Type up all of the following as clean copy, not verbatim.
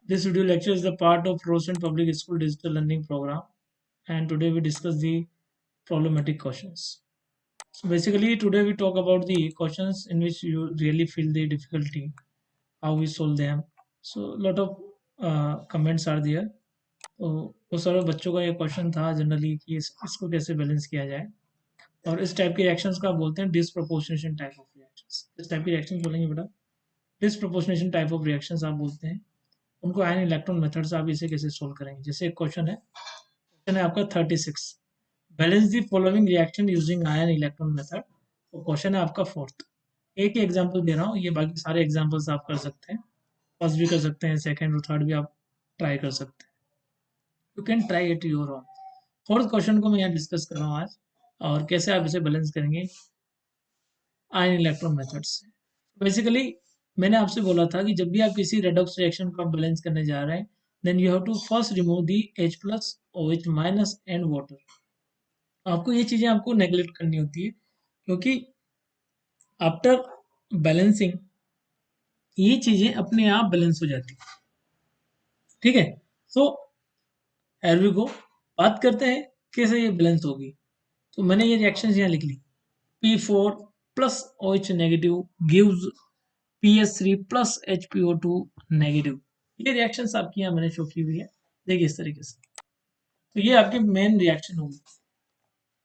This video lecture is the part of Rosen Public School Digital Learning Program, and today we discuss the problematic questions. So basically, today we talk about the questions in which you really feel the difficulty, how we solve them. So lot of comments are there. तो वो सारे बच्चों का ये question था generally कि इसको कैसे बैलेंस किया जाए और इस टाइप के रिएक्शंस को आप बोलते हैं डिसप्रोपोर्शनेशन टाइप ऑफ रिएक्शंस। इस टाइप के रिएक्शंस बोलेंगे बेटा, डिसप्रोपोर्शनेशन टाइप ऑफ रिएक्शंस आप बोलते हैं उनको। आयन इलेक्ट्रॉन मेथड से आप इसे कैसे सोल्व करेंगे। जैसे एक क्वेश्चन है आपका 36, balance the following reaction using ion electron method. तो क्वेश्चन है आपका फोर्थ। एक ही एग्जांपल दे रहा हूँ, ये बाकी सारे एग्जांपल्स आप कर सकते हैं, फर्स्ट भी कर सकते हैं, सेकंड और थर्ड भी आप ट्राई कर सकते हैं। You can try it your own. Fourth question को मैं यहाँ डिस्कस कर रहा हूँ आज, और कैसे आप इसे बैलेंस करेंगे आयन इलेक्ट्रॉन मेथड से। बेसिकली मैंने आपसे बोला था कि जब भी आप किसी रेडॉक्स रिएक्शन को आप बैलेंस करने जा रहे हैं, then you have to first remove the H plus और H माइनस एंड वाटर। आपको ये चीजें आपको नेग्लेक्ट करनी होती है, क्योंकि आफ्टर बैलेंसिंग ये चीजें अपने आप बैलेंस हो जाती है। ठीक है, सो हियर वी गो, बात करते हैं कैसे ये बैलेंस होगी। तो मैंने ये रिएक्शंस यहाँ लिख ली। P4 plus OH negative gives PS3 plus HPO2 negative. ये रिएक्शंस आपकी यहाँ मैंने शो की हुई है, देखिए इस तरीके से। तो ये आपकी मेन रिएक्शन होगी।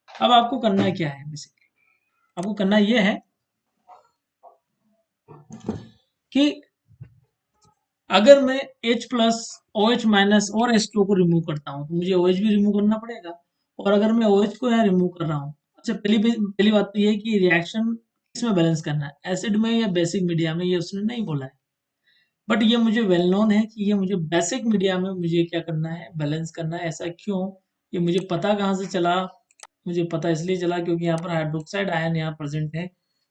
अब आपको करना क्या है, बेसिकली आपको करना ये है कि अगर मैं H प्लस OH माइनस और H2 को रिमूव करता हूँ तो मुझे OH भी रिमूव करना पड़ेगा। और अगर मैं OH को यहाँ रिमूव कर रहा हूँ, अच्छा पहली बात तो ये है कि रिएक्शन किसमें बैलेंस करना है, एसिड में या बेसिक मीडिया में, ये उसने नहीं बोला है। बट ये मुझे वेल नोन है कि ये मुझे बेसिक मीडिया में मुझे क्या करना है, बैलेंस करना है। ऐसा क्यों, ये मुझे पता कहाँ से चला, मुझे पता इसलिए चला क्योंकि यहाँ पर हाइड्रोक्साइड आयन यहाँ प्रेजेंट है।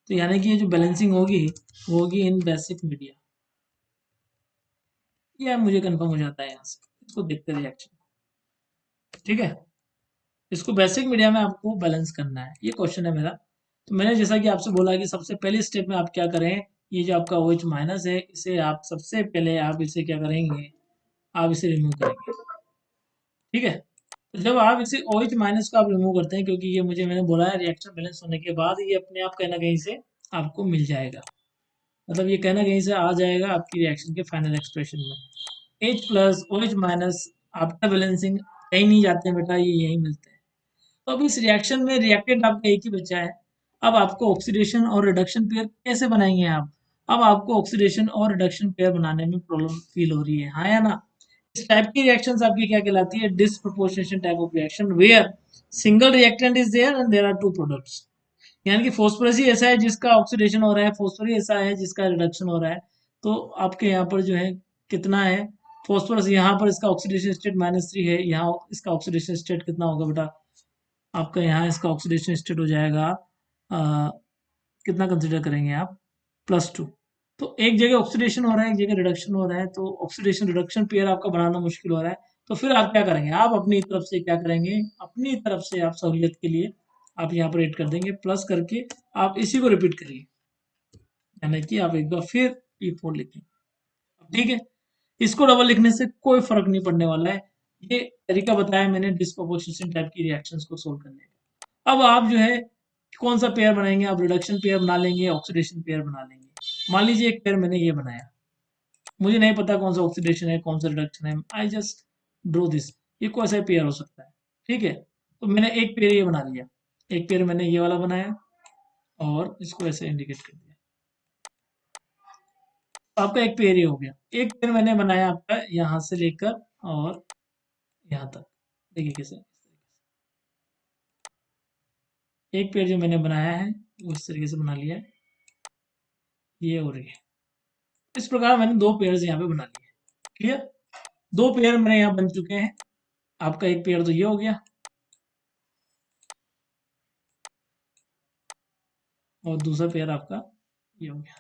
तो यानी कि ये जो बैलेंसिंग होगी वो होगी इन बेसिक मीडिया। ये मुझे कंफर्म हो जाता है यहाँ से, इसको देखते रिएक्शन। ठीक है, इसको बेसिक मीडिया में आपको बैलेंस करना है, ये क्वेश्चन है मेरा। तो मैंने जैसा कि आपसे बोला कि सबसे पहले स्टेप में आप क्या करें, ये जो आपका OH माइनस है इसे आप सबसे पहले आप इसे क्या करेंगे, आप इसे रिमूव करेंगे। ठीक है, तो जब आप इसे OH माइनस को आप रिमूव करते हैं, क्योंकि ये मैंने बोला है रिएक्शन बैलेंस होने के बाद ये अपने आप कहीं ना कहीं से आपको मिल जाएगा, मतलब ये कहना कहीं से आ जाएगा आपकी रिएक्शन के फाइनल एक्सप्रेशन में। H plus OH minus after balancing कहीं नहीं जाते हैं बेटा, ये यही मिलते हैं। तो अब इस रिएक्शन में रिएक्टेंट आपका एक ही बचा है। अब आपको ऑक्सीडेशन और रिडक्शन पेयर कैसे बनाएंगे आप। अब आपको ऑक्सीडेशन और रिडक्शन पेयर बनाने में प्रॉब्लम फील हो रही है, हाँ या ना। इस टाइप की रिएक्शंस आपकी क्या कहलाती है, disproportionation type of reaction, where single reactant is there and there are two products. यानी कि फॉस्फोरस ही ऐसा है जिसका ऑक्सीडेशन हो रहा है, फॉस्फोरस ही ऐसा है जिसका रिडक्शन हो रहा है। तो आपके यहाँ पर जो है कितना है फॉस्फोरस, यहाँ पर इसका ऑक्सीडेशन स्टेट -3 है, यहाँ इसका ऑक्सीडेशन स्टेट कितना होगा बेटा, आपका यहाँ इसका ऑक्सीडेशन स्टेट हो जाएगा कितना कंसिडर करेंगे आप, +2। तो एक जगह ऑक्सीडेशन हो रहा है, एक जगह रिडक्शन हो रहा है, तो ऑक्सीडेशन रिडक्शन पेयर आपका बनाना मुश्किल हो रहा है। तो फिर आप क्या करेंगे, आप अपनी तरफ से क्या करेंगे, अपनी तरफ से आप सहूलियत के लिए आप यहाँ पर ऐड कर देंगे, प्लस करके आप इसी को रिपीट करिए, यानी कि आप एक बार फिर P4 लिखें। ठीक है, इसको डबल लिखने से कोई फर्क नहीं पड़ने वाला है। ये तरीका बताया मैंने डिस्प्रोपोर्शनेशन टाइप की रिएक्शंस को सोल्व करने का। अब आप जो है कौन सा पेयर बनाएंगे, आप रिडक्शन पेयर बना लेंगे, ऑक्सीडेशन पेयर बना लेंगे। मान लीजिए एक पेयर मैंने ये बनाया, मुझे नहीं पता कौन सा ऑक्सीडेशन है कौन सा रिडक्शन है, आई जस्ट ड्रॉ दिस, ये कोई सा पेयर हो सकता है। ठीक है, तो मैंने एक पेयर ये बना लिया, एक पेयर मैंने ये वाला बनाया और इसको ऐसे इंडिकेट कर दिया। तो आपका एक पेयर ये हो गया। एक पेयर मैंने बनाया आपका यहाँ से लेकर और यहाँ तक, देखिए कैसे, एक पेड़ जो मैंने बनाया है वो इस तरीके से बना लिया है, ये हो रही है। इस प्रकार मैंने दो पेयर्स यहाँ पे बना लिए। क्लियर, दो पेयर मेरे यहाँ बन चुके हैं। आपका एक पेयर तो ये हो गया और दूसरा पेयर आपका ये हो गया।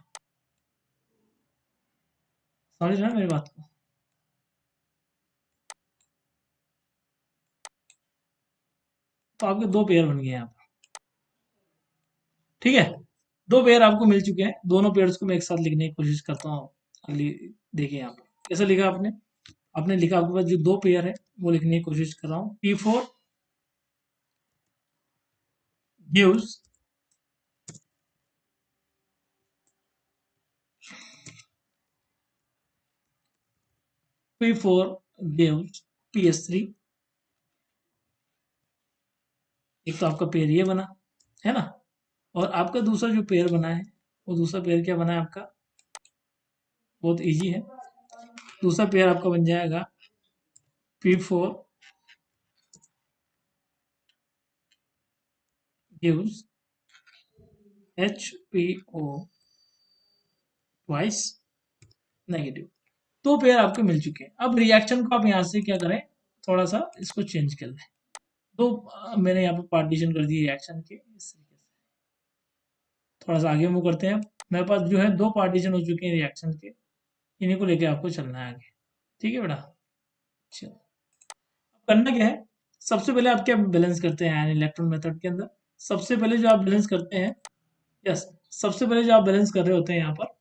समझ रहे हैं मेरी बात को। तो आपके दो पेयर बन गए यहाँ पर। ठीक है, दो पेयर आपको मिल चुके हैं, दोनों पेयर्स को मैं एक साथ लिखने की कोशिश करता हूँ। अगली देखिए यहाँ पर कैसे लिखा आपने, आपने लिखा, आपके पास जो दो पेयर है वो लिखने की कोशिश कर रहा हूँ। P4 gives P4 gives PS3। एक तो आपका पेयर ये बना है ना, और आपका दूसरा जो पेयर बना है वो दूसरा पेयर क्या बना है आपका, बहुत इजी है। दूसरा पेयर आपका बन जाएगा P4 gives HPO twice negative. दो पेयर आपके मिल चुके हैं। अब रिएक्शन को आप यहाँ से क्या करें, थोड़ा सा इसको चेंज कर लें। तो मैंने यहाँ पे पार्टीशन कर दिए रिएक्शन के इस तरीके से। थोड़ा सा आगे मूव करते हैं। मेरे पास जो है दो पार्टीशन हो चुके हैं रिएक्शन के, इन्हीं को लेके आपको चलना है आगे। ठीक है बेटा, चलो करना क्या है, सबसे पहले आप क्या बैलेंस करते हैं इलेक्ट्रॉन मेथड के अंदर। सबसे पहले जो आप बैलेंस करते हैं, यस, सबसे पहले जो आप बैलेंस कर रहे होते हैं यहाँ पर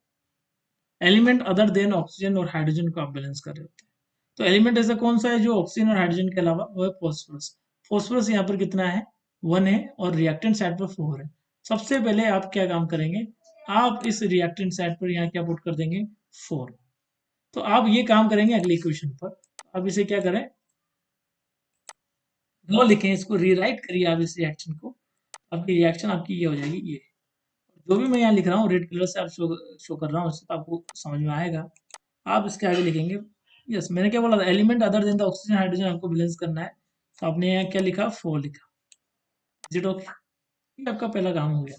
एलिमेंट अदर देन ऑक्सीजन और हाइड्रोजन को आप बैलेंस कर रहे होते हैं। तो एलिमेंट ऐसा कौन सा है जो ऑक्सीजन और हाइड्रोजन के अलावा, वो है फॉस्फोरस। फॉस्फोरस यहाँ पर कितना है, 1 है, और रिएक्टेंट साइड पर 4 है। सबसे पहले आप क्या काम करेंगे, आप इस रिएक्टेंट साइड पर यहाँ क्या पुट कर देंगे, 4। तो आप ये काम करेंगे अगली इक्वेशन पर। अब इसे क्या करें, नो लिखें, इसको रीराइट करिए आप इस रिएक्शन को। आपकी रिएक्शन आपकी ये हो जाएगी, ये जो भी मैं यहाँ लिख रहा हूँ रेड कलर से आप शो कर रहा हूँ, उससे तो आपको समझ में आएगा। आप इसके आगे लिखेंगे, यस, मैंने क्या बोला था, element other than the oxygen hydrogen आपको बैलेंस करना है। तो आपने यहाँ क्या लिखा, 4 लिखा। Is it okay? ये आपका पहला काम हो गया,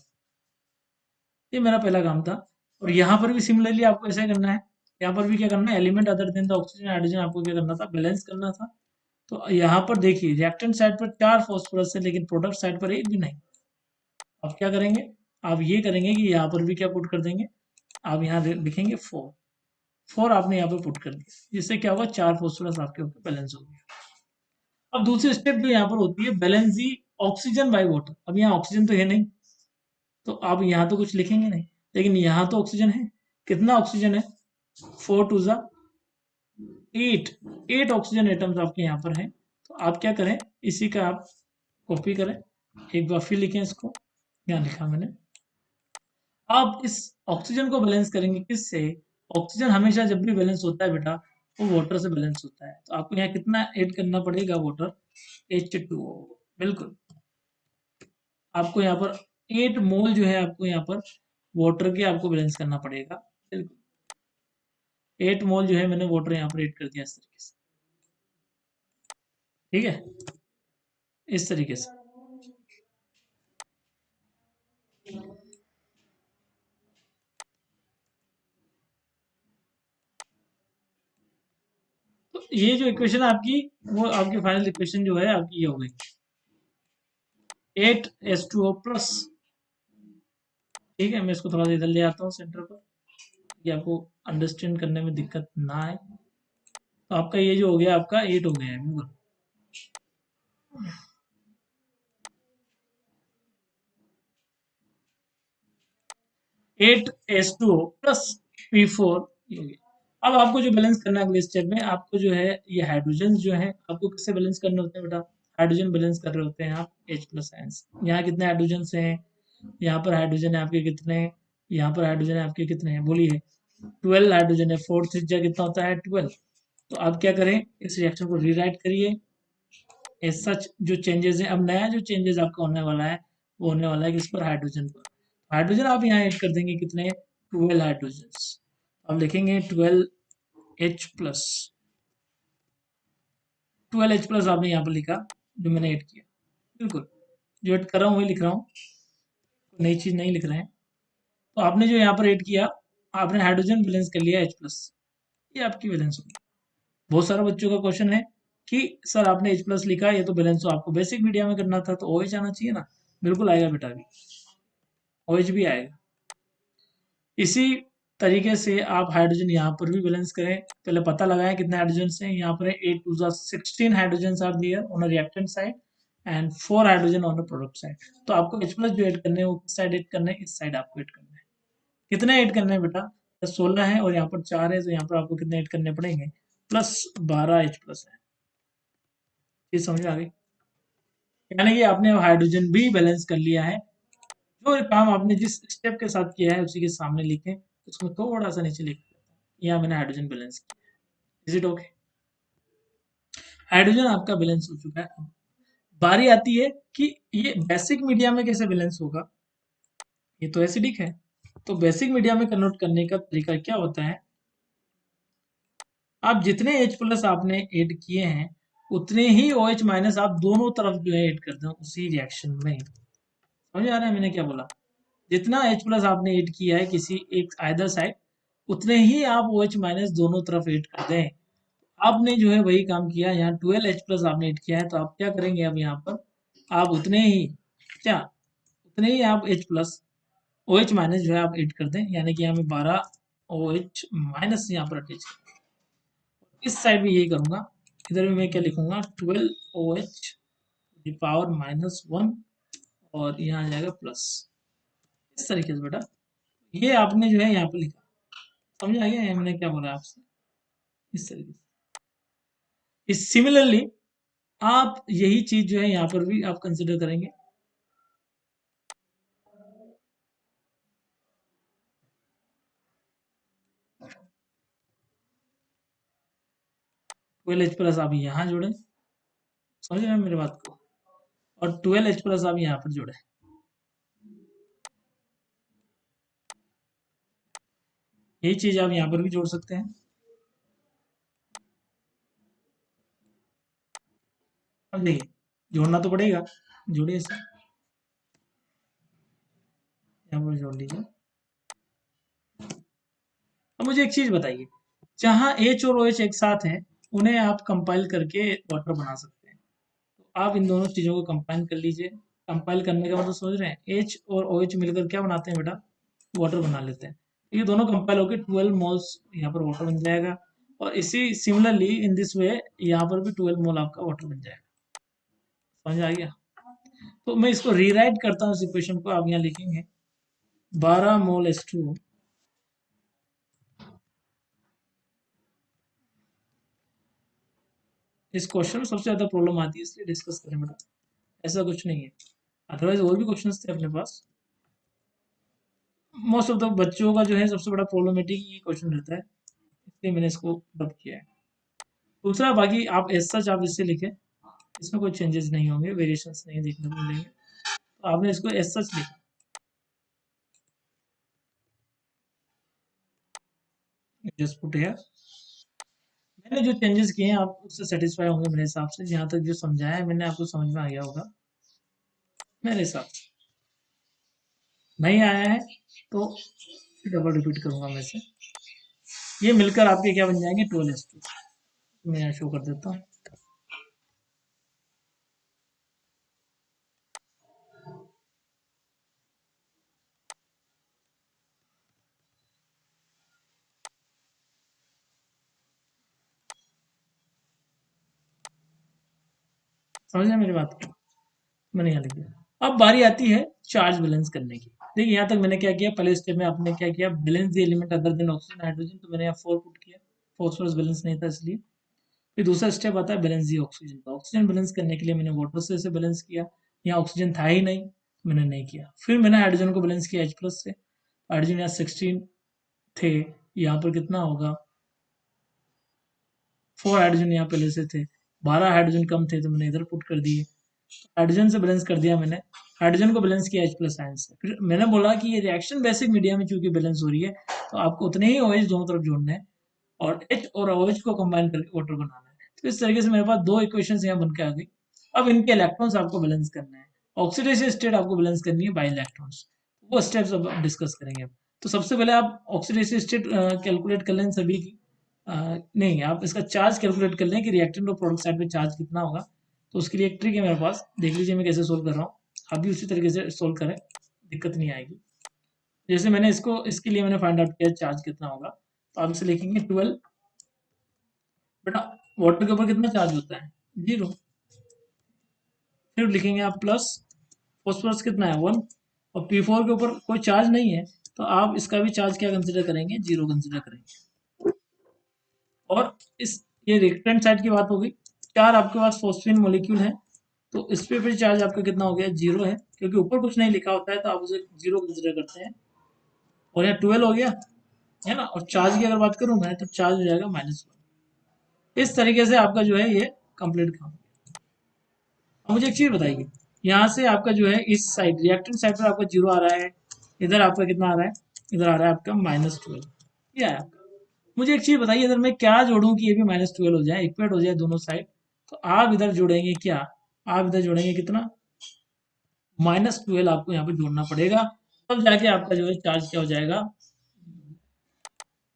ये मेरा पहला काम था। और यहाँ पर भी सिमिलरली आपको ऐसा ही करना है। यहाँ पर भी क्या करना है, element other than the oxygen hydrogen आपको क्या करना था, बैलेंस करना था। तो यहाँ पर देखिए रिएक्टेंट साइड पर 4 फॉस्फोरस है, लेकिन प्रोडक्ट साइड पर एक भी नहीं। आप क्या करेंगे, आप ये करेंगे कि यहाँ पर भी क्या पुट कर देंगे, आप यहाँ लिखेंगे 4। 4 आपने यहाँ पर पुट कर दिया, जिससे क्या होगा, 4 फॉस्फोरस आपके ऊपर बैलेंस हो गया। अब दूसरी स्टेप जो यहाँ पर होती है, balance the oxygen by water. अब यहाँ ऑक्सीजन तो है नहीं, तो आप यहाँ तो कुछ लिखेंगे नहीं, लेकिन यहाँ तो ऑक्सीजन है। कितना ऑक्सीजन है, 4 टू ज़ा 8। 8 ऑक्सीजन एटम्स आपके यहाँ पर हैं। तो आप क्या करें, इसी का आप कॉपी करें, एक बार फिर लिखें इसको, यहाँ लिखा मैंने। आप इस ऑक्सीजन को बैलेंस करेंगे किससे, ऑक्सीजन हमेशा जब भी बैलेंस होता है बेटा, वो वाटर से बैलेंस होता है। तो आपको यहाँ कितना ऐड करना पड़ेगा, वाटर, H2O। बिल्कुल, आपको यहाँ पर 8 मोल जो है आपको यहाँ पर वाटर के आपको बैलेंस करना पड़ेगा। बिल्कुल, 8 मोल जो है मैंने वाटर यहाँ पर ऐड कर दिया इस तरीके से। ठीक है, इस तरीके से। तो ये जो इक्वेशन है आपकी, वो आपकी फाइनल इक्वेशन जो है आपकी ये हो गई, 8H2O प्लस। ठीक है, मैं इसको थोड़ा सा इधर ले आता हूँ सेंटर पर, कि आपको अंडरस्टैंड करने में दिक्कत ना आए। तो आपका ये जो हो गया, आपका 8 हो गया है, बिल्कुल। 8H2O प्लस P4 ये हो गया। अब आपको जो बैलेंस करना है अगले स्टेप में, आपको जो है ये हाइड्रोजन जो है आपको किससे बैलेंस करने होते हैं बेटा, हाइड्रोजन बैलेंस कर रहे होते हैं आप H प्लस आयन से। यहाँ कितने हाइड्रोजन हैं, यहाँ पर हाइड्रोजन है आपके कितने, यहाँ पर हाइड्रोजन है आपके कितने हैं, बोलिए। 12 हाइड्रोजन है, 4 त्रिज्या कितना होता है, 12। तो आप क्या करें, इस रिएक्शन को रीराइट करिए एज सच। जो चेंजेस है, अब नया जो चेंजेस आपका होने वाला है, वो होने वाला है किस पर, हाइड्रोजन पर। हाइड्रोजन आप यहाँ ऐड कर देंगे कितने, 12 हाइड्रोजन। अब लिखेंगे 12H प्लस। 12H प्लस आपने यहाँ पर लिखा, जो मैंने ऐड किया। बिल्कुल, जो ऐड कर रहा हूँ वही लिख रहा हूँ, नई चीज़ नहीं लिख रहे हैं। तो आपने जो यहाँ पर ऐड किया, आपने हाइड्रोजन बैलेंस कर लिया H प्लस, ये आपकी बैलेंस होगी। बहुत सारे बच्चों का क्वेश्चन है कि सर आपने H प्लस लिखा, ये तो बैलेंस हो, आपको बेसिक मीडिया में करना था, तो OH आना चाहिए ना। बिल्कुल आएगा बेटा, भी OH भी आएगा। इसी तरीके से आप हाइड्रोजन यहाँ पर भी बैलेंस करें। पहले पता लगाएं कितने हाइड्रोजन हैं, यहाँ पर 8 to 16 hydrogen are there on a reactant side and 4 hydrogen on a product side. तो आपको H प्लस जो ऐड करने हैं वो किस साइड ऐड करने हैं, इस साइड आपको ऐड करना है। कितने ऐड करने हैं बेटा, 16 है और यहाँ पर 4 है, तो यहाँ पर आपको कितने ऐड करने पड़ेंगे, प्लस 12H+ है। ये समझ आ गई? यानी कि आपने हाइड्रोजन भी बैलेंस कर लिया है। जो काम आपने जिस स्टेप के साथ किया है उसी के सामने लिखें, उसमें थोड़ा सा नीचे लिख देता हूं, यहाँ मैंने हाइड्रोजन बैलेंस किया। Is it okay? हाइड्रोजन आपका बैलेंस हो चुका है। बारी आती है कि ये बेसिक मीडिया में कैसे बैलेंस होगा। ये तो एसिडिक है, तो बेसिक मीडिया में कन्वर्ट करने का तरीका क्या होता है, आप जितने H+ आपने ऐड किए हैं उतने ही OH- आप दोनों तरफ जो है ऐड कर दें उसी रिएक्शन में। समझ आ रहा है मैंने क्या बोला? जितना H+ आपने ऐड किया है किसी एक आइदर साइड, उतने ही आप OH- दोनों तरफ ऐड कर दें। आपने जो है वही काम किया, यहाँ 12H+ आपने ऐड किया है, तो आप क्या करेंगे अब यहाँ पर आप उतने ही क्या उतने ही आप H+ OH- जो है आप ऐड कर दें, यानी कि यहाँ मैं 12OH- यहाँ पर अटैच, इस साइड भी यही करूंगा। इधर भी मैं क्या लिखूंगा, 12OH⁻⁻1 और यहाँ आ जाएगा प्लस। इस तरीके से बेटा ये आपने जो है यहाँ पर लिखा। समझ आ गया ये मैंने क्या बोला आपसे? इस तरीके से। इस सिमिलरली आप यही चीज जो है यहाँ पर भी आप कंसिडर करेंगे।12H+ आप यहाँ जोड़े, समझ रहे हैं मेरी बात को, और 12H+ आप यहाँ पर जोड़े। यही चीज आप यहाँ पर भी जोड़ सकते हैं। अब देखिए जोड़ना तो पड़ेगा, जोड़िए इसे, यहाँ पर जोड़ लीजिए। अब मुझे एक चीज बताइए, जहाँ H और OH एक साथ हैं उन्हें आप कंपाइल करके वाटर बना सकते हैं, तो आप इन दोनों चीजों को कंपाइल कर लीजिए। कंपाइल करने का मतलब समझ रहे हैं, H और OH मिलकर क्या बनाते हैं बेटा, वाटर बना लेते हैं। ये दोनों कंपाइल होकर 12 मोल्स यहाँ पर वाटर बन जाएगा, और इसी सिमिलरली इन दिस वे यहाँ पर भी 12 मोल आपका वाटर बन जाएगा। समझ आ गया? तो मैं इसको रीराइट करता हूँ इस इक्वेशन को, आप यहाँ लिखेंगे 12 मोल H2O इस क्वेश्चन में सबसे ज्यादा प्रॉब्लम आती है इसलिए डिस्कस करें बेटा, ऐसा कुछ नहीं है। अदरवाइज और भी क्वेश्चंस थे अपने पास। मोस्ट ऑफ द बच्चों का जो है सबसे बड़ा प्रॉब्लमेटिक ये क्वेश्चन रहता है, इसलिए मैंने इसको डब किया है। दूसरा बाकी आप एज सच आप इससे लिखें, इसमें कोई चेंजेस नहीं होंगे, वेरिएशंस नहीं देखने को मिलेंगे, तो आपने इसको एज सच लिखा। जस्ट पुट हियर, मैंने जो चेंजेस किए हैं आप उससे सेटिस्फाई होंगे मेरे हिसाब से, जहाँ तक जो समझाया है मैंने आपको समझ में आ गया होगा मेरे हिसाब से। नहीं आया है तो डबल रिपीट करूंगा मैं से। ये मिलकर आपके क्या बन जाएंगे, 12H2। मैं यहाँ शो कर देता हूँ। समझ रहे मेरी बात को? मैंने यहाँ लिख दिया। अब बारी आती है चार्ज बैलेंस करने की। देखिए यहाँ तक मैंने क्या किया, पहले स्टेप में आपने क्या किया, balance the element other than oxygen hydrogen, तो मैंने यहाँ 4 पुट किया, फॉस्फोरस बैलेंस नहीं था इसलिए। फिर दूसरा स्टेप आता है बैलेंस दी ऑक्सीजन का। ऑक्सीजन बैलेंस करने के लिए मैंने वाटर से इसे बैलेंस किया, यहाँ ऑक्सीजन था ही नहीं, मैंने नहीं किया। फिर मैंने हाइड्रोजन को बैलेंस किया H+ से। हाइड्रोजन यहाँ 16 थे, यहाँ पर कितना होगा, 4 हाइड्रोजन यहाँ पहले से थे, 12 हाइड्रोजन कम थे तो मैंने इधर पुट कर दिए। हाइड्रोजन से बैलेंस कर दिया मैंने, हाइड्रोजन को बैलेंस किया H+ आयन से। फिर मैंने बोला कि ये रिएक्शन बेसिक मीडिया में चूंकि बैलेंस हो रही है तो आपको उतने ही OH दोनों तरफ जोड़ने हैं और H और OH को कंबाइन करके वाटर बनाना है। तो इस तरीके से मेरे पास दो इक्वेशंस यहाँ बन के आ गई। अब इनके इलेक्ट्रॉन्स आपको बैलेंस करना है, ऑक्सीडेशन स्टेट आपको बैलेंस करनी है बाय इलेक्ट्रॉन्स, वो स्टेप्स अब डिस्कस करेंगे अब। तो सबसे पहले आप ऑक्सीडेशन स्टेट कैलकुलेट कर लें सभी की, नहीं आप इसका चार्ज कैलकुलेट कर लें कि रिएक्टेंट और प्रोडक्ट साइड पे चार्ज कितना होगा। तो उसके लिए एक ट्रिक है मेरे पास, देख लीजिए मैं कैसे सोल्व कर रहा हूँ, आप भी उसी तरीके से सोल्व करें, दिक्कत नहीं आएगी। जैसे मैंने इसको, इसके लिए मैंने फाइंड आउट किया चार्ज कितना होगा, तो आप इसे लिखेंगे 12, बेटा वाटर के ऊपर कितना चार्ज होता है, 0। फिर लिखेंगे आप प्लस, फॉस्फोरस कितना है 1, और P4 के ऊपर कोई चार्ज नहीं है तो आप इसका भी चार्ज क्या कंसिडर करेंगे, 0 कंसिडर करेंगे। और इस ये रिएक्टेंट साइड की बात होगी। 4 आपके पास फॉस्फीन मॉलिक्यूल है, तो इस पे फिर चार्ज आपका कितना हो गया, 0 है, क्योंकि ऊपर कुछ नहीं लिखा होता है तो आप उसे 0 कंसिडर करते हैं। और यहाँ 12 हो गया है ना, और चार्ज की अगर बात करूँ मैं तो चार्ज हो जाएगा -1। इस तरीके से आपका जो है ये कंप्लीट काम। अब मुझे एक चीज बताइए, यहाँ से आपका जो है इस साइड रिएक्टेंट साइड पर आपका 0 आ रहा है, इधर आपका कितना आ रहा है, इधर आ रहा है आपका -12। ये आया। मुझे एक चीज बताइए, अगर मैं क्या जोड़ूं कि ये भी -12 हो जाए, इक्वेट हो जाए दोनों साइड, तो आप इधर जोड़ेंगे क्या, आप इधर जोड़ेंगे कितना, -12 आपको यहाँ पे जोड़ना पड़ेगा, तब जाके आपका जो है चार्ज क्या हो जाएगा,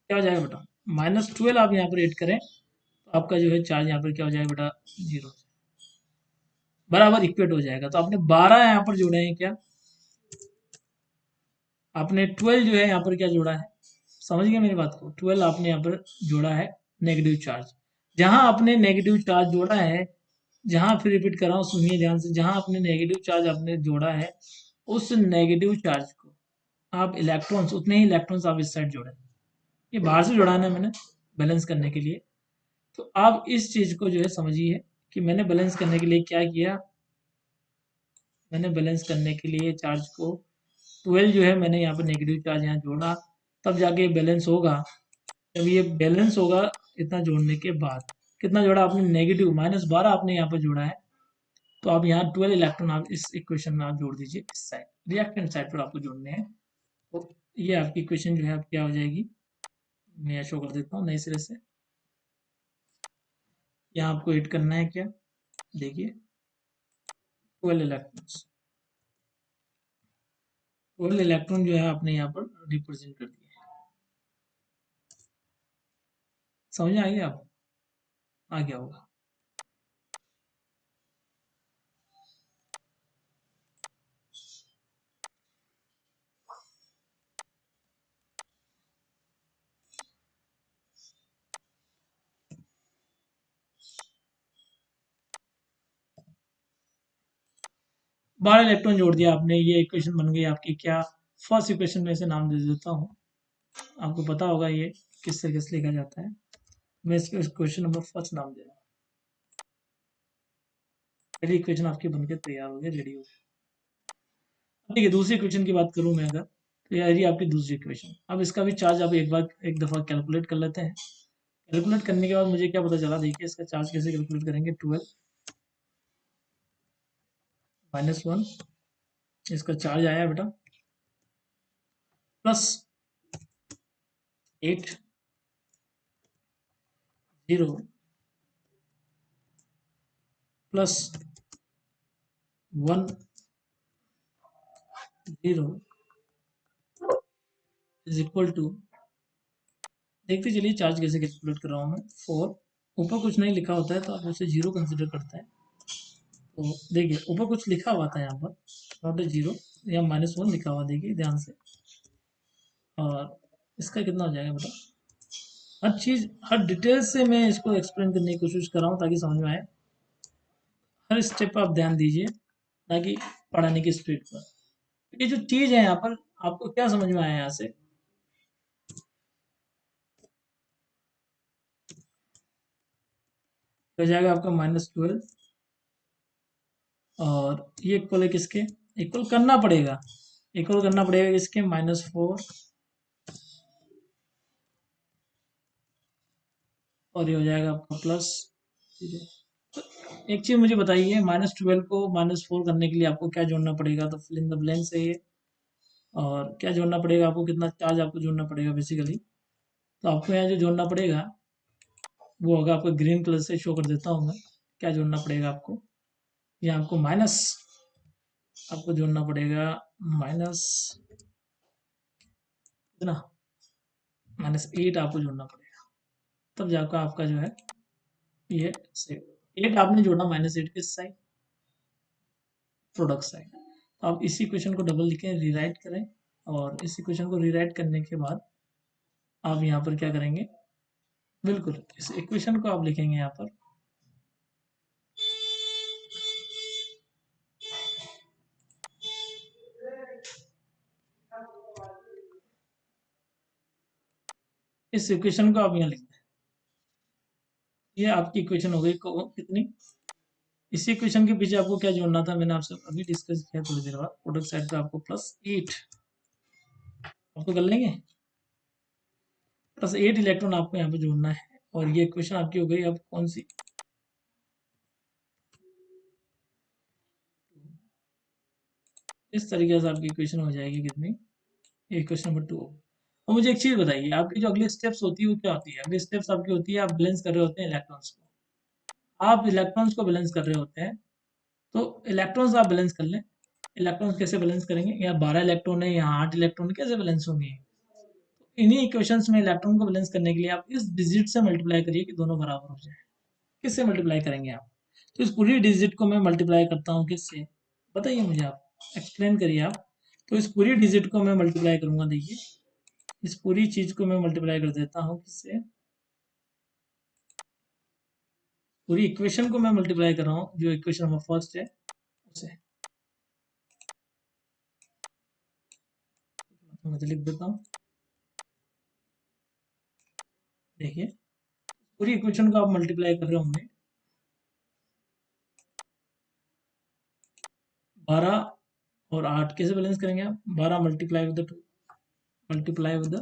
क्या हो जाएगा बेटा, -12 आप यहाँ पर ऐड करें तो आपका जो है चार्ज यहाँ पर क्या हो जाएगा बेटा, 0 बराबर इक्वेट हो जाएगा। तो आपने 12 यहाँ पर जोड़े हैं क्या, आपने 12 जो है यहाँ पर क्या जोड़ा है, समझ गए मेरी बात को, 12 आपने यहाँ पर जोड़ा है नेगेटिव चार्ज। जहां आपने नेगेटिव चार्ज जोड़ा है, जहां फिर रिपीट कर रहा हूँ सुनिए ध्यान से, जहां आपने नेगेटिव चार्ज आपने जोड़ा है, उस नेगेटिव चार्ज को आप इलेक्ट्रॉन्स, उतने ही इलेक्ट्रॉन्स आप इस साइड जोड़े। ये बाहर से जोड़ाना है मैंने बैलेंस करने के लिए। तो आप इस चीज को जो है समझिए कि मैंने बैलेंस करने के लिए क्या किया, मैंने बैलेंस करने के लिए चार्ज को 12 जो है मैंने यहाँ पर नेगेटिव चार्ज यहाँ जोड़ा, तब जाके बैलेंस होगा। जब ये बैलेंस होगा इतना जोड़ने के बाद, कितना जोड़ा आपने, नेगेटिव -12 आपने यहाँ पर जोड़ा है, तो आप यहाँ 12 इलेक्ट्रॉन आप इस इक्वेशन में आप जोड़ दीजिए, इस साइड रिएक्टेंट साइड पर आपको जोड़ने हैं। तो ये आपकी इक्वेशन जो है आप क्या हो जाएगी, मैं यहाँ शो कर देता हूँ नए सिरे से। यहाँ आपको ऐड करना है क्या, देखिए 12 इलेक्ट्रॉन्स, 12 इलेक्ट्रॉन जो है आपने यहाँ पर रिप्रेजेंट कर दिया। समझ में आ गया, आप आ गया होगा। 12 इलेक्ट्रॉन जोड़ दिया आपने, ये इक्वेशन बन गई आपकी क्या, फर्स्ट इक्वेशन में से नाम दे देता हूँ, आपको पता होगा ये किस तरीके से लिखा जाता है। मैं इसको क्वेश्चन नंबर फर्स्ट नाम दे रहा हूँ। पहली इक्वेशन आपकी बनकर तैयार हो गई, रेडी हो गई। ठीक है, दूसरी इक्वेशन की बात करूं मैं अगर, तो ये आपकी दूसरी इक्वेशन। अब इसका भी चार्ज आप एक बार एक दफा कैलकुलेट कर लेते हैं। कैलकुलेट करने के बाद मुझे क्या पता चला, देखिए इसका चार्ज कैसे कैलकुलेट करेंगे, 12 -1, इसका चार्ज आया बेटा +8 0 +1 0 इज इक्वल टू, देखते चलिए चार्ज कैसे कैलकुलेट कर रहा हूँ मैं, 4, ऊपर कुछ नहीं लिखा होता है तो आप उसे 0 कंसिडर करते हैं। तो देखिए ऊपर कुछ लिखा हुआ था यहाँ पर, नॉट ए 0, या -1 लिखा हुआ, देखिए ध्यान से। और इसका कितना हो जाएगा बेटा, हर चीज हर डिटेल से मैं इसको एक्सप्लेन करने की कोशिश कर रहा हूँ ताकि समझ में आए। हर स्टेप पर आप ध्यान दीजिए, ताकि पढ़ाने की स्पीड पर। ये जो चीज है यहाँ पर, आपको क्या समझ में आया यहाँ से, हो जाएगा आपका -12, और ये इक्वल है किसके, इक्वल करना पड़ेगा, इक्वल करना पड़ेगा किसके, -4, और ये हो जाएगा आपका प्लस। ठीक है, तो एक चीज मुझे बताइए, -12 को -4 करने के लिए आपको क्या जोड़ना पड़ेगा, तो फिल इन द ब्लैंक से ये, और क्या जोड़ना पड़ेगा आपको, कितना चार्ज आपको जोड़ना पड़ेगा बेसिकली। तो आपको यहाँ जो जोड़ना पड़ेगा वो होगा, आपको ग्रीन कलर से शो कर देता हूँ मैं, क्या जोड़ना पड़ेगा आपको, यहाँ आपको माइनस, आपको जोड़ना पड़ेगा माइनस कितना, -8 आपको जोड़ना पड़ेगा, तब जाकर आपका जो है ये से 8 आपने जोड़ा -8 किस साइड, प्रोडक्ट साइड। तो आप इसी क्वेश्चन को डबल लिखें, रीराइट करें, और इस इक्वेशन को रीराइट करने के बाद आप यहाँ पर क्या करेंगे, बिल्कुल इस इक्वेशन को आप लिखेंगे यहाँ पर, इस इक्वेशन को आप यहाँ लिख दें। ये आपकी इक्वेशन हो गई कितनी। इसी इक्वेशन के पीछे आपको क्या जोड़ना था, मैंने आपसे अभी डिस्कस किया थोड़ी देर बाद। प्रोडक्ट साइड पे आपको +8 आपको कर लेंगे, +8 इलेक्ट्रॉन आपको यहाँ पे जोड़ना है। और ये इक्वेशन आपकी हो गई अब कौन सी, इस तरीके से आपकी इक्वेशन हो जाएगी कितनी, इक्वेशन नंबर 2। और मुझे एक चीज बताइए, आपकी जो अगली स्टेप्स होती है वो क्या होती है। अगली स्टेप्स आपकी होती है, आप बैलेंस कर रहे होते हैं इलेक्ट्रॉन्स को। आप इलेक्ट्रॉन्स को बैलेंस कर रहे होते हैं, तो इलेक्ट्रॉन्स आप बैलेंस कर लें। इलेक्ट्रॉन्स कैसे बैलेंस करेंगे, यहाँ 12 इलेक्ट्रॉन है, यहाँ 8 इलेक्ट्रॉन, कैसे बैलेंस होंगे। इन्हीं इक्वेशंस में इलेक्ट्रॉन को बैलेंस करने के लिए आप इस डिजिट से मल्टीप्लाई करिए कि दोनों बराबर हो जाए। किससे मल्टीप्लाई करेंगे आप, तो इस पूरी डिजिट को मैं मल्टीप्लाई करता हूँ किससे, बताइए मुझे, आप एक्सप्लेन करिए आप। तो इस पूरी डिजिट को मैं मल्टीप्लाई करूंगा, देखिए इस पूरी चीज को मैं मल्टीप्लाई कर देता हूँ किससे, पूरी इक्वेशन को मैं मल्टीप्लाई कर रहा हूँ, जो इक्वेशन नंबर फर्स्ट है उसे मैं लिख देता हूँ। देखिए पूरी इक्वेशन को आप मल्टीप्लाई कर रहे होंगे, 12 और 8 कैसे बैलेंस करेंगे आप, 12 multiply with 2 multiply with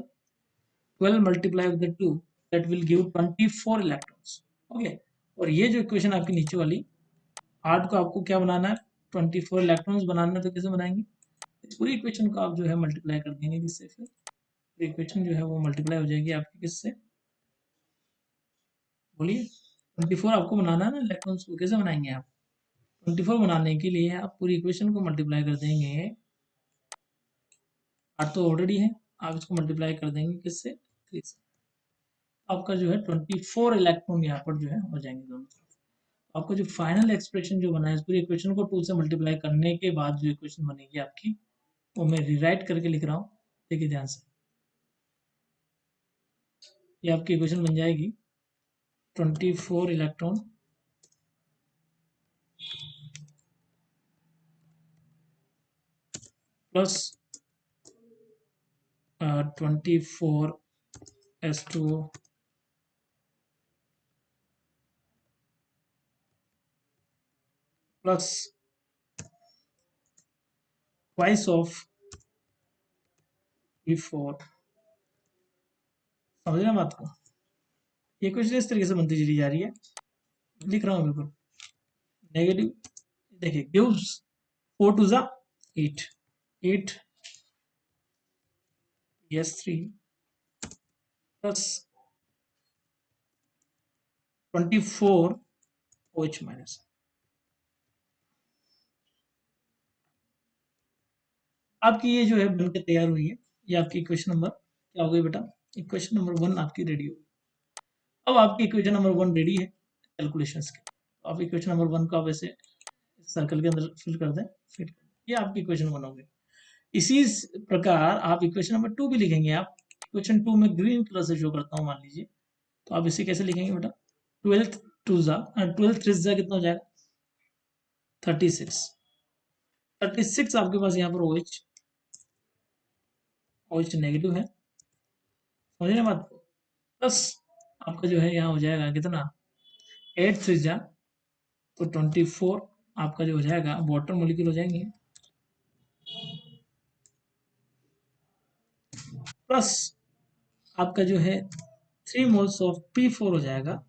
12 multiply with 2 that will give 24 electrons. Okay, और ये जो इक्वेशन आपकी नीचे वाली 8 को आपको क्या बनाना है, 24 इलेक्ट्रॉन्स बनाना है, तो कैसे बनाएंगे, इस पूरी इक्वेशन को आप जो है मल्टीप्लाई कर देंगे किससे, फिर इक्वेशन जो है वो मल्टीप्लाई हो जाएगी आपकी किससे, बोलिए। 24 आपको बनाना है ना इलेक्ट्रॉन्स को, कैसे बनाएंगे आप, 24 बनाने के लिए आप पूरी इक्वेशन को मल्टीप्लाई कर देंगे, 8 तो ऑलरेडी है, आप इसको मल्टीप्लाई कर देंगे किससे, 3 से। आपका जो है 24 इलेक्ट्रॉन यहाँ पर जो है हो जाएंगे दोनों तरफ। आपका जो फाइनल एक्सप्रेशन जो बना है, इस पूरी इक्वेशन को 2 से मल्टीप्लाई करने के बाद जो इक्वेशन बनेगी आपकी, वो मैं रिराइट करके लिख रहा हूँ, देखिए ध्यान से। ये आपकी इक्वेशन बन जाएगी 24 electron plus 24 S2O plus twice of P4। समझ रहे हैं बात को, ये क्वेश्चन इस तरीके से बनती चली जा रही है, लिख रहा हूँ बिल्कुल। नेगेटिव देखिए गिव्स 4 टू ज़ा 8 8 S3 प्लस 24 OH माइनस। आपकी ये जो है बनकर तैयार हुई है, ये आपकी इक्वेशन नंबर क्या हो गई बेटा, इक्वेशन नंबर 1 आपकी रेडी हो। अब आपकी इक्वेशन नंबर 1 रेडी है कैलकुलेशंस के, तो आप इक्वेशन नंबर 1 को आप ऐसे सर्कल के अंदर फिल कर दें, फिट कर दें। ये आपकी इक्वेशन 1 हो गई। इसी प्रकार आप इक्वेशन नंबर 2 भी लिखेंगे। आप इक्वेशन 2 में ग्रीन कलर से शो करता हूँ मान लीजिए, तो आप इसे कैसे लिखेंगे बेटा, 12 3 कितना हो जाएगा 36। 36 आपके पास यहाँ पर OH OH नेगेटिव है, समझ रहे बात को, प्लस आपका जो है यहाँ हो जाएगा कितना 8 3 तो 24 आपका जो हो जाएगा वाटर मॉलिक्यूल हो जाएंगे, प्लस आपका जो है 3 मोल्स ऑफ P4 हो जाएगा।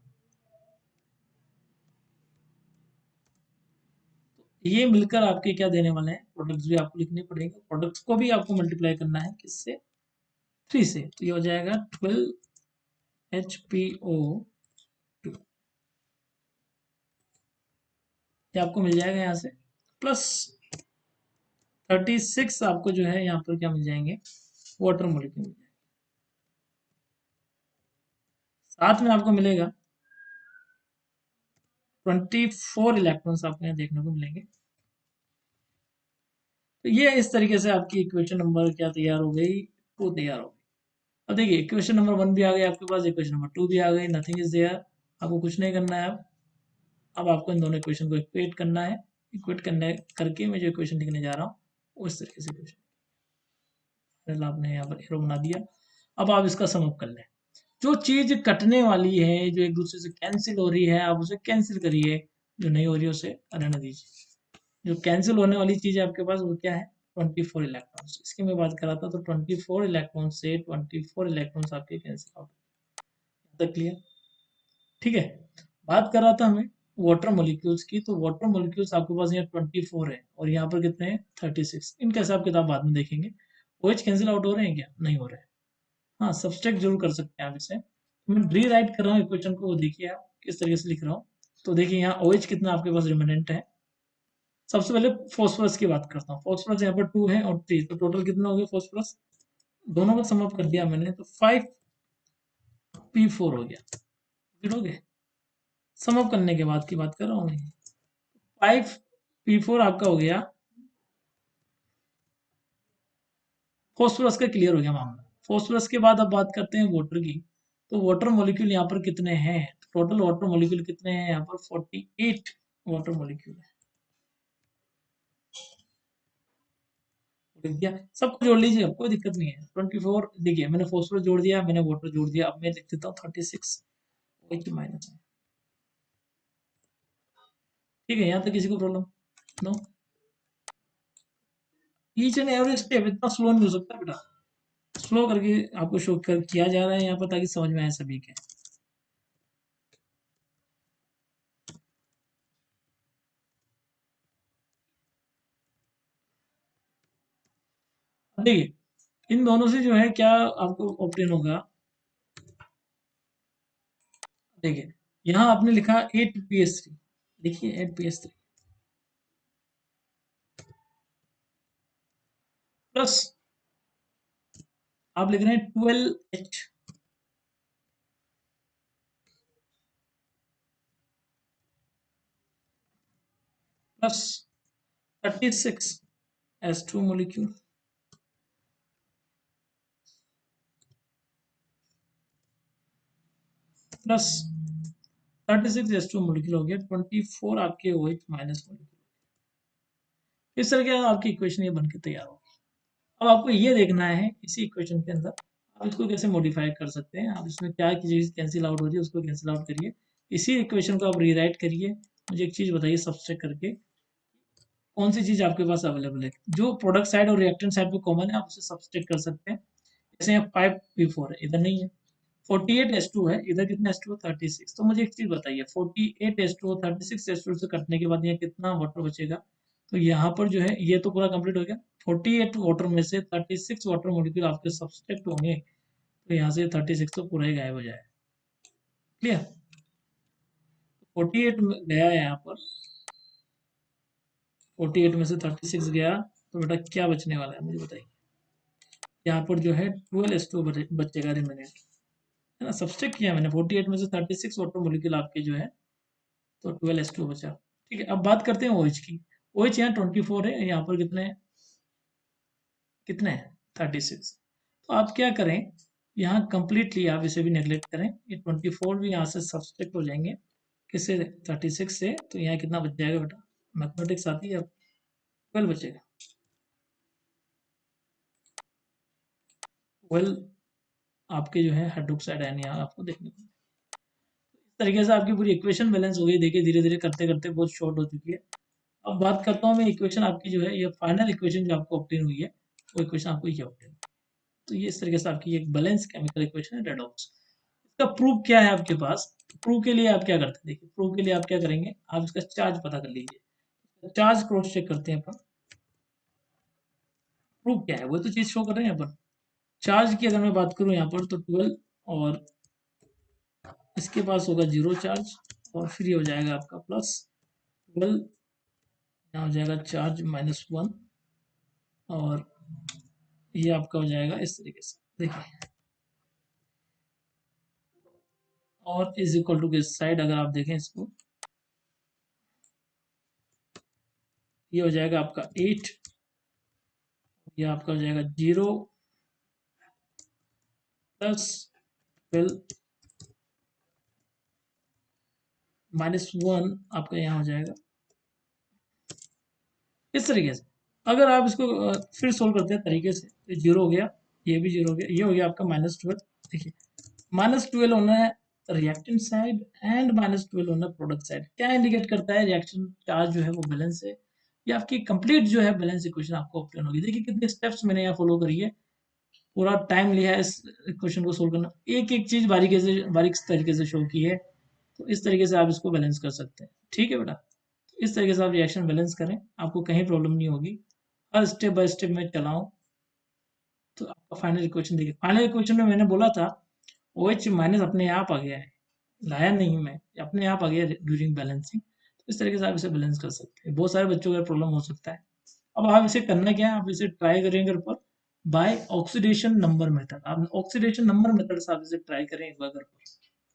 ये मिलकर आपके क्या देने वाले हैं, प्रोडक्ट्स भी आपको लिखने पड़ेंगे, प्रोडक्ट्स को भी आपको मल्टीप्लाई करना है किससे, 3 से, तो ये हो जाएगा 12 HPO2। ये आपको मिल जाएगा यहाँ से, प्लस 36 आपको जो है यहाँ पर क्या मिल जाएंगे, वाटर मॉलिक्यूल मिल जाएंगे। साथ में आपको मिलेगा 24 इलेक्ट्रॉन्स आपको यहाँ देखने को मिलेंगे। तो ये इस तरीके से आपकी इक्वेशन नंबर क्या तैयार हो गई, 2 तैयार हो गई। अब देखिए इक्वेशन नंबर 1 भी आ गई आपके पास, इक्वेशन नंबर 2 भी आ गई, नथिंग इज देयर, आपको कुछ नहीं करना है। अब आपको इन दोनों इक्वेशन को इक्वेट करना है, इक्वेट करने करके मैं जो इक्वेशन लिखने जा रहा हूँ वो इस तरीके से इक्वेशन आपने यहाँ पर एरो बना दिया। अब आप इसका सम अप कर लें, जो चीज कटने वाली है, जो एक दूसरे से कैंसिल हो रही है, आप उसे कैंसिल करिए, जो नहीं हो रही है उसे रहने दीजिए। जो कैंसिल होने वाली चीज है आपके पास वो क्या है, 24 इलेक्ट्रॉन्स। इसकी मैं बात कर रहा था, तो 24 इलेक्ट्रॉन से 24 इलेक्ट्रॉन्स आपके कैंसिल आउट। तक क्लियर? ठीक है। बात कर रहा था मैं वाटर मॉलिक्यूल्स की, तो वाटर मॉलिक्यूल्स आपके पास यहाँ 24 है और यहाँ पर कितने हैं, 36। इनका हिसाब किताब बाद में देखेंगे। OH कैंसिल आउट हो रहे हैं क्या, नहीं हो रहे हैं। हाँ, सब्सट्रैक्ट जरूर कर सकते हैं आप इसे। मैं री राइट कर रहा हूँ इक्वेशन को, वो देखिए आप किस तरीके से लिख रहा हूँ। तो देखिए यहाँ OH कितना आपके पास रिमेनेंट है। सबसे पहले फॉस्फोरस की बात करता हूँ। फॉस्फोरस यहाँ पर 2 है और 3, तो टोटल कितना हो गया फॉस्फोरस, दोनों का सम अप कर दिया मैंने, तो 5p4 हो गया। फिर हो गए, सम अप करने के बाद की बात कर रहा हूँ मैं। 5p4 आपका हो गया, फॉस्फोरस का क्लियर हो गया मामला। फॉस्फोरस के बाद अब बात करते हैं वाटर की। तो वाटर मॉलिक्यूल यहाँ पर कितने हैं, टोटल वाटर मॉलिक्यूल कितने हैं यहाँ पर, 48 वाटर मॉलिक्यूल है। लिख दिया, सबको जोड़ लीजिए, अब कोई दिक्कत नहीं है। 24 देखिए, मैंने फॉस्फोरस जोड़ दिया, मैंने वाटर जोड़ दिया, अब मैं लिख देता हूँ 36 OH माइनस है। ठीक है, यहाँ तक किसी को problem? No. Each and every step इतना स्लो नहीं हो सकता बेटा, स्लो करके आपको शो कर किया जा रहा है यहाँ पर, ताकि समझ में आए सभी के। देखिए इन दोनों से जो है क्या आपको ऑप्टेन होगा। देखिए यहाँ आपने लिखा 8PS3, देखिए 8PS3 प्लस आप लिख रहे हैं 12H plus 36S2 molecule plus 36S2 molecule हो गया 24 आपके OH माइनस मोलिक्यूल। इस तरह के आपकी इक्वेशन ये बन के तैयार होगी। अब आपको ये देखना है इसी इक्वेशन के अंदर आप इसको कैसे मॉडिफाई कर सकते हैं। आप इसमें क्या चीज कैंसिल आउट हो रही है उसको कैंसिल आउट करिए, इसी इक्वेशन को आप रीराइट करिए। मुझे एक चीज बताइए सब्सट्रैक्ट करके, कौन सी चीज आपके पास अवेलेबल है, जो प्रोडक्ट साइड और रिएक्टेंट साइड पे कॉमन है आप उसे सब्सट्रैक्ट कर सकते हैं। जैसे यहाँ 5p4 है, इधर नहीं है। 48S2 है, इधर कितना S2 है, 36। तो मुझे एक चीज बताइए, 48S2 36S2 से कटने के बाद यहाँ कितना वाटर बचेगा। तो यहाँ पर जो है ये तो पूरा कंप्लीट हो गया। 48 वाटर में से 36 वाटर मॉलिक्यूल आपके सब्सट्रैक्ट होंगे, तो यहाँ से 36 तो पूरा ही गायब हो जाए। क्लियर? 48 गया है यहाँ पर, 48 में से 36 गया, तो बेटा क्या बचने वाला है मुझे बताइए। यहाँ पर जो है 12S2 बचेगा रिमेनेंट, है ना। सब्सट्रैक्ट किया मैंने, 48 में से 36 वाटर मॉलिक्यूल आपके जो है, तो 12S2 बचा। ठीक है, अब बात करते हैं OH की। OH यहाँ 24 है, यहाँ पर कितने हैं 36। तो आप क्या करें, यहाँ कंप्लीटली आप इसे भी नेग्लेक्ट करें, ये 24 भी यहाँ से सब्सट्रैक्ट हो जाएंगे, किससे, 36 से। तो यहाँ कितना बच जाएगा बेटा, मैथमेटिक्स आती है, 12 बचेगा। 12 आपके जो है हाइड्रोक्साइड आयन यहाँ आपको देखने को। इस तरीके से आपकी पूरी इक्वेशन बैलेंस हो गई। देखिए धीरे धीरे करते करते बहुत शॉर्ट हो चुकी है। अब बात करता हूँ मैं इक्वेशन आपकी जो है, ये फाइनल इक्वेशन जो आपको ऑब्टेन हुई है, वो इक्वेशन आपको ये ऑब्टेन। तो ये इस तरीके से आपकी एक बैलेंस केमिकल इक्वेशन है रेडॉक्स। इसका प्रूफ क्या है आपके पास। प्रूफ के लिए आप क्या करते हैं, देखिए प्रूफ के लिए आप क्या करेंगे, आप इसका चार्ज पता कर लीजिए। चार्ज क्रॉस चेक करते हैं अपन। प्रूफ क्या है, वो तो चीज शो कर रहे हैं अपन। चार्ज की अगर मैं बात करूं यहाँ पर, तो 12 और इसके पास होगा 0 चार्ज, और फ्री हो जाएगा आपका प्लस 12, यहाँ हो जाएगा चार्ज -1, और ये आपका हो जाएगा इस तरीके से, देखिए। और इज इक्वल टू के साइड अगर आप देखें इसको, ये हो जाएगा आपका 8, ये आपका हो जाएगा 0 प्लस 12 -1 आपका यहाँ हो जाएगा इस तरीके से। अगर आप इसको फिर सोल्व करते हैं तरीके से, तो 0 हो गया, ये भी 0 हो गया, ये हो गया आपका -12। देखिए -12 होना है रिएक्टेंट साइड एंड -12 होना है प्रोडक्ट साइड। क्या इंडिकेट करता है? रिएक्शन चार्ज जो है वो बैलेंस है। ये आपकी कंप्लीट जो है बैलेंस इक्वेशन आपको ऑप्टेन होगी। देखिए कितने स्टेप्स मैंने यहाँ फॉलो करी है, पूरा टाइम लिया है इस क्वेश्चन को सोल्व करना, एक एक चीज बारीक तरीके से शो की है। तो इस तरीके से आप इसको बैलेंस कर सकते हैं। ठीक है बेटा, इस तरीके से आप रिएक्शन बैलेंस करें, आपको कहीं प्रॉब्लम नहीं होगी। हर स्टेप बाय स्टेप में चलाऊं तो आपका फाइनल इक्वेशन देखिए। फाइनल इक्वेशन में मैंने बोला था ओ एच माइनस अपने आप आ गया है, लाया नहीं मैं, अपने आप आ गया ड्यूरिंग बैलेंसिंग। तो इस तरीके से आप इसे बैलेंस कर सकते हैं। बहुत सारे बच्चों का प्रॉब्लम हो सकता है। अब आप इसे करना क्या है, आप इसे ट्राई करेंगे पर बाय ऑक्सीडेशन नंबर मेथड। आप ऑक्सीडेशन नंबर मेथड से आप इसे ट्राई करें एक बार घर पर।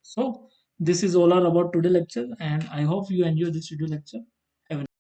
So this is all are about today lecture and I hope you enjoy this video lecture.